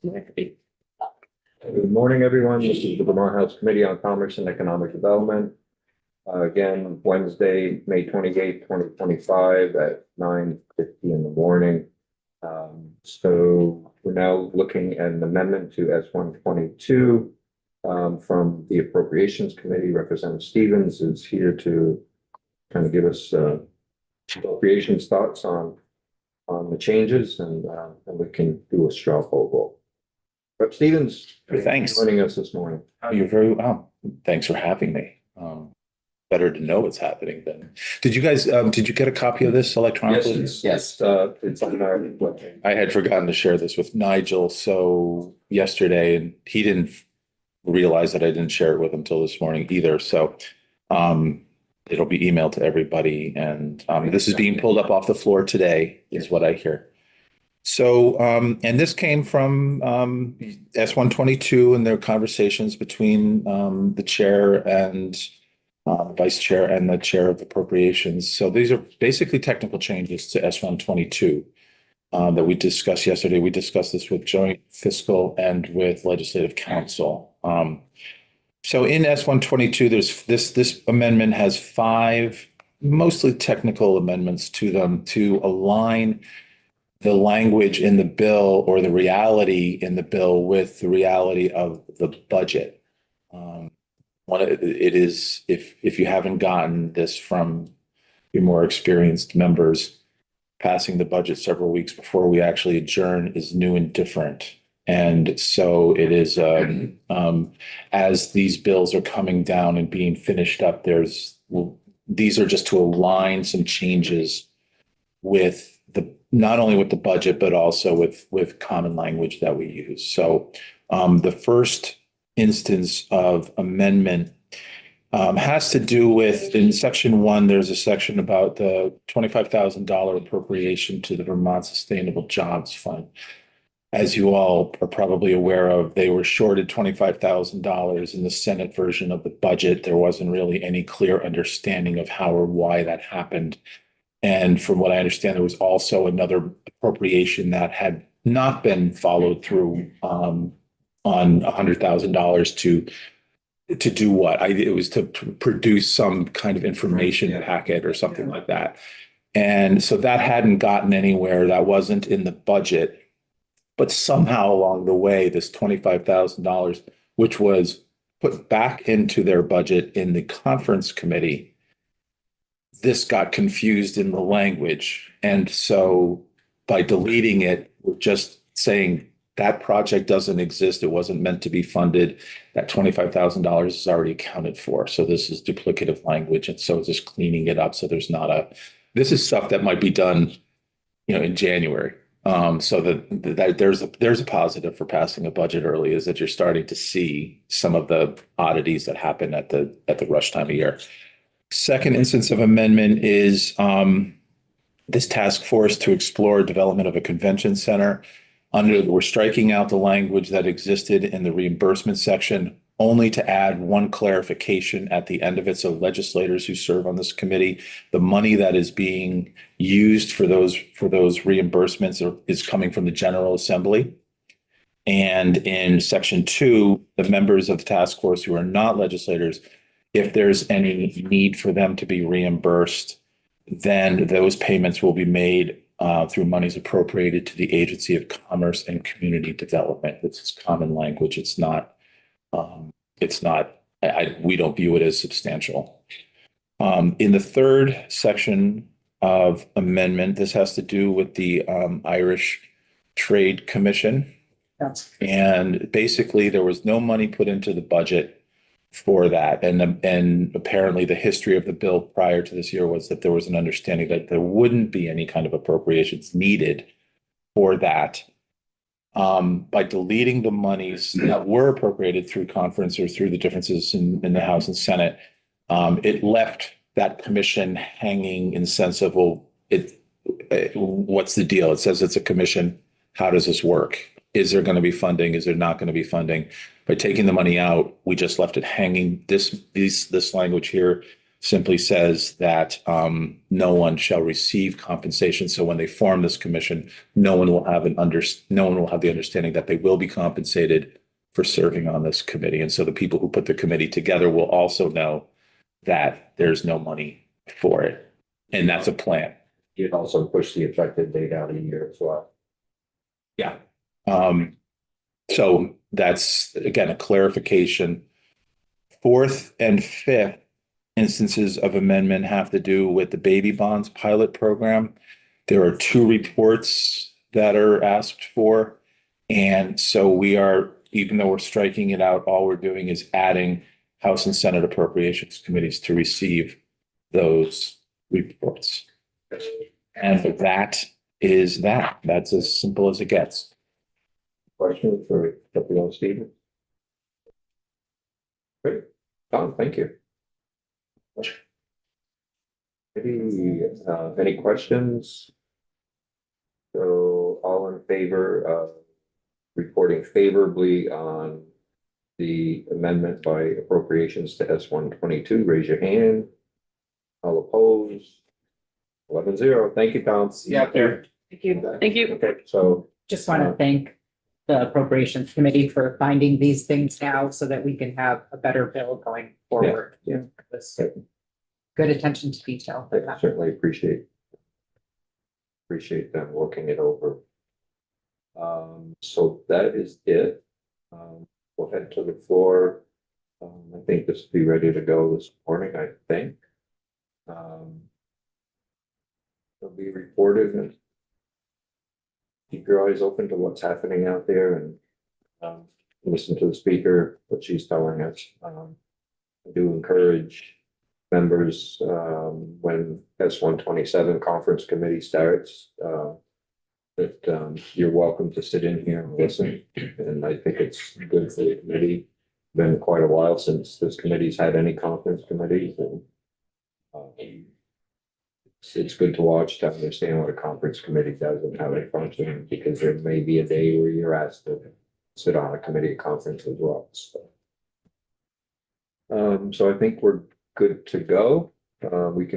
Good morning, everyone. This is the Vermont House Committee on Commerce and Economic Development. Again, Wednesday, May 28th, 2025 at 9:50 in the morning. So we're now looking at an amendment to S-122 from the Appropriations Committee. Representative Stevens is here to kind of give us appropriations thoughts on the changes, and we can do a straw poll vote. Rep. Stevens, Thanks. Joining us this morning. Oh, you're very well. Thanks for having me. Better to know what's happening then. Did you guys, did you get a copy of this electronically? Yes, it's on our webpage. I had forgotten to share this with Nigel yesterday, and he didn't realize that I didn't share it with him till this morning either. So it'll be emailed to everybody, and this is being pulled up off the floor today, is what I hear. So, and this came from S-122 and their conversations between the chair and vice chair and the chair of appropriations. So these are basically technical changes to S-122 that we discussed yesterday. We discussed this with joint fiscal and with legislative council. So in S-122, there's this amendment has 5 mostly technical amendments to them to align the language in the bill or the reality in the bill with the reality of the budget. It is, if you haven't gotten this from your more experienced members, passing the budget several weeks before we actually adjourn is new and different. And so it is, as these bills are coming down and being finished up, these are just to align some changes with not only with the budget, but also with common language that we use. So the first instance of amendment has to do with, in section 1, there's a section about the $25,000 appropriation to the Vermont Sustainable Jobs Fund. As you all are probably aware of, they were shorted $25,000 in the Senate version of the budget. There wasn't really any clear understanding of how or why that happened. And from what I understand, there was also another appropriation that had not been followed through on $100,000 to do what? It was to produce some kind of information packet or something like that. And so that hadn't gotten anywhere. That wasn't in the budget. But somehow along the way, this $25,000, which was put back into their budget in the conference committee, this got confused in the language. And so by deleting it, we're just saying that project doesn't exist. It wasn't meant to be funded. That $25,000 is already accounted for. So this is duplicative language. And so just cleaning it up. So there's not this is stuff that might be done, in January. So that there's a positive for passing a budget early, is that you're starting to see some of the oddities that happen at the rush time of year. Second instance of amendment is this task force to explore development of a convention center. We're striking out the language that existed in the reimbursement section, only to add one clarification at the end of it. So legislators who serve on this committee, the money that is being used for those reimbursements is coming from the General Assembly. And in section 2, the members of the task force who are not legislators, if there's any need for them to be reimbursed, then those payments will be made through monies appropriated to the Agency of Commerce and Community Development. This is common language. It's not. We don't view it as substantial. In the third section of amendment, this has to do with the Irish Trade Commission. Yes. And basically, there was no money put into the budget for that. And apparently the history of the bill prior to this year was that there was an understanding that there wouldn't be any kind of appropriations needed for that. By deleting the monies that were appropriated through conference or through the differences in the House and Senate, it left that commission hanging in the sense of, well, what's the deal? It says it's a commission. How does this work? Is there going to be funding? Is there not going to be funding? By taking the money out, we just left it hanging. This language here simply says that no one shall receive compensation. So when they form this commission, no one will have the understanding that they will be compensated for serving on this committee. And so the people who put the committee together will also know that there's no money for it. And that's a plan. You'd also push the effective date out a year as well. Yeah. So that's, again, a clarification. Fourth and fifth instances of amendment have to do with the baby bonds pilot program. There are two reports that are asked for. And so we are, even though we're striking it out, all we're doing is adding House and Senate Appropriations Committees to receive those reports. And that is that. That's as simple as it gets. Questions for Deputy Stevens? Great. Tom, thank you. Any questions? So all in favor of reporting favorably on the amendment by appropriations to S-122, raise your hand. All opposed? 11-0. Thank you, Tom. Yeah, there. Thank you. Thank you. Okay, so Just want to thank the Appropriations Committee for finding these things now so that we can have a better bill going forward. Yeah, This good attention to detail. I certainly appreciate them looking it over. So that is it. We'll head to the floor. I think this will be ready to go this morning, I think. It'll be reported and keep your eyes open to what's happening out there and listen to the speaker, what she's telling us. I do encourage members, when S-127 conference committee starts, that you're welcome to sit in here and listen. And I think it's good for the committee. Been quite a while since this committee's had any conference committees, and it's good to watch to understand what a conference committee does and how they function, because there may be a day where you're asked to sit on a committee conference as well. So I think we're good to go. We can